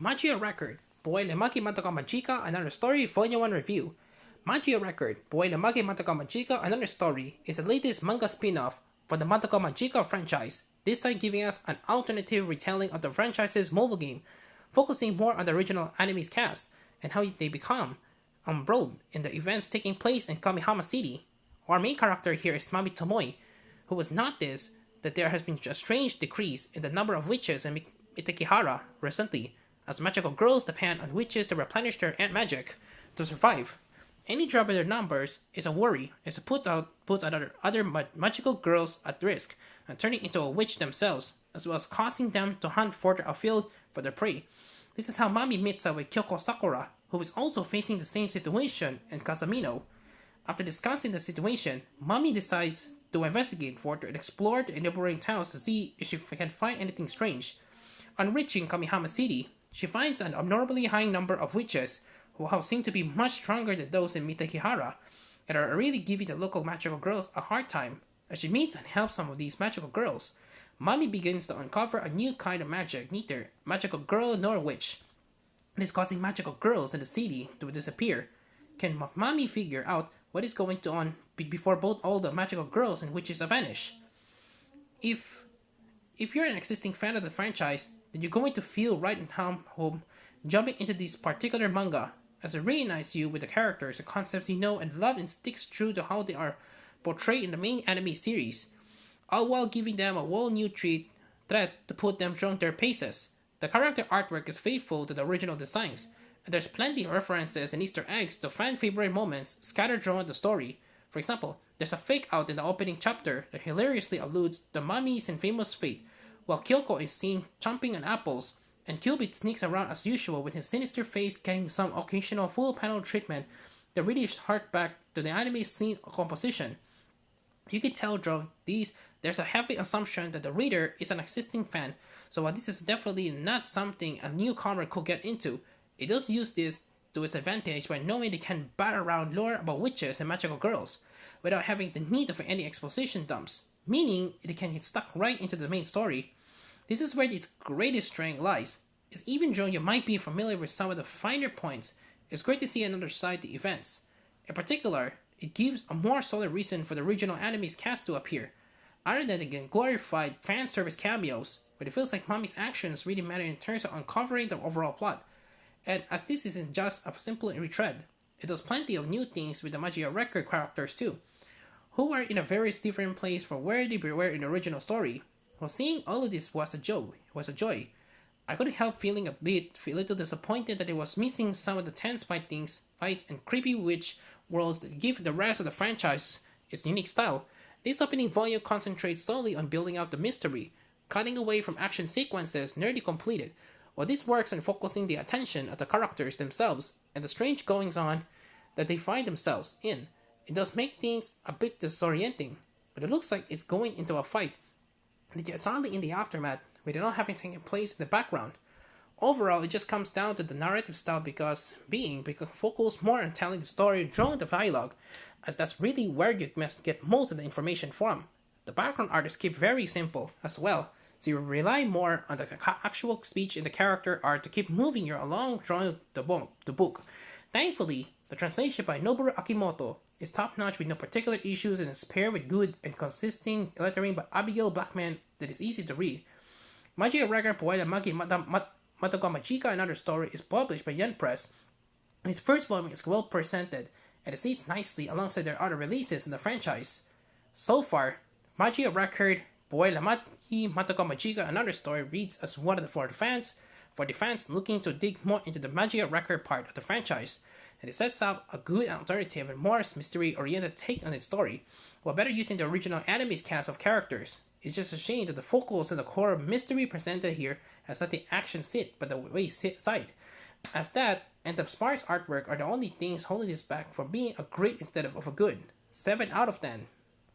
Magia Record, Puella, Magi, Magica, Another Story, Volume 1 Review. Magia Record, Puella, Magi, Magica, Another Story is the latest manga spin-off for the Madoka Magica franchise, this time giving us an alternative retelling of the franchise's mobile game, focusing more on the original anime's cast and how they become embroiled in the events taking place in Kamihama City. Our main character here is Mami Tomoe, who has noticed that there has been a strange decrease in the number of witches in Mitakihara recently, as magical girls depend on witches to replenish their magic to survive. Any drop in their numbers is a worry, as it puts other magical girls at risk and turning into a witch themselves, as well as causing them to hunt further afield for their prey. This is how Mami meets up with Kyoko Sakura, who is also facing the same situation in Casamino. After discussing the situation, Mami decides to investigate further and explore the neighboring towns to see if she can find anything strange. On reaching Kamihama City, she finds an abnormally high number of witches who seem to be much stronger than those in Mitakihara and are really giving the local magical girls a hard time. As she meets and helps some of these magical girls, Mami begins to uncover a new kind of magic, neither magical girl nor witch. It is causing magical girls in the city to disappear. Can Mami figure out what is going on before both all the magical girls and witches vanish? If you're an existing fan of the franchise, then you're going to feel right at home jumping into this particular manga, as it reunites you with the characters and concepts you know and love and sticks true to how they are portrayed in the main anime series, all while giving them a whole new threat to put them through their paces. The character artwork is faithful to the original designs, and there's plenty of references and Easter eggs to fan favorite moments scattered throughout the story. For example, there's a fake out in the opening chapter that hilariously alludes to Mami's infamous fate, while Kyoko is seen chomping on apples, and Cubit sneaks around as usual with his sinister face getting some occasional full panel treatment that really hark back to the anime scene composition. You can tell through these there's a heavy assumption that the reader is an existing fan, so while this is definitely not something a newcomer could get into, it does use this to its advantage by knowing they can bat around lore about witches and magical girls without having the need for any exposition dumps, meaning it can get stuck right into the main story. This is where its greatest strength lies, is even though you might be familiar with some of the finer points, it's great to see another side to events. In particular, it gives a more solid reason for the original anime's cast to appear, other than the glorified fan service cameos, but it feels like Mami's actions really matter in terms of uncovering the overall plot. And as this isn't just a simple retread, it does plenty of new things with the Magia record characters too, who are in a very different place from where they were in the original story. While seeing all of this was a joy. I couldn't help feeling a little disappointed that it was missing some of the tense fights and creepy witch worlds that give the rest of the franchise its unique style. This opening volume concentrates solely on building out the mystery, cutting away from action sequences nearly completed, while this works on focusing the attention of the characters themselves and the strange goings-on that they find themselves in. It does make things a bit disorienting, but it looks like it's going into a fight that you're suddenly in the aftermath with it all having taken place in the background. Overall, it just comes down to the narrative style because focus more on telling the story during the dialogue, as that's really where you must get most of the information from. The background art is kept very simple as well, so you rely more on the actual speech in the character art to keep moving you along through the book. Thankfully, the translation by Noboru Akimoto is top-notch with no particular issues and is paired with good and consistent lettering by Abigail Blackman that is easy to read. Magia record Puella Magi Madoka Magica Another Story is published by Yen Press. His first volume is well presented and it sits nicely alongside their other releases in the franchise. So far, Magia record Puella Magi Madoka Magica Another Story reads as one of the for the fans looking to dig more into the Magia record part of the franchise, and it sets up a good alternative and more mystery-oriented take on its story, while better using the original anime's cast of characters. It's just a shame that the focus and the core mystery presented here has not the action sit but the wayside, as that and the sparse artwork are the only things holding this back from being a great instead of a good. 7 out of 10.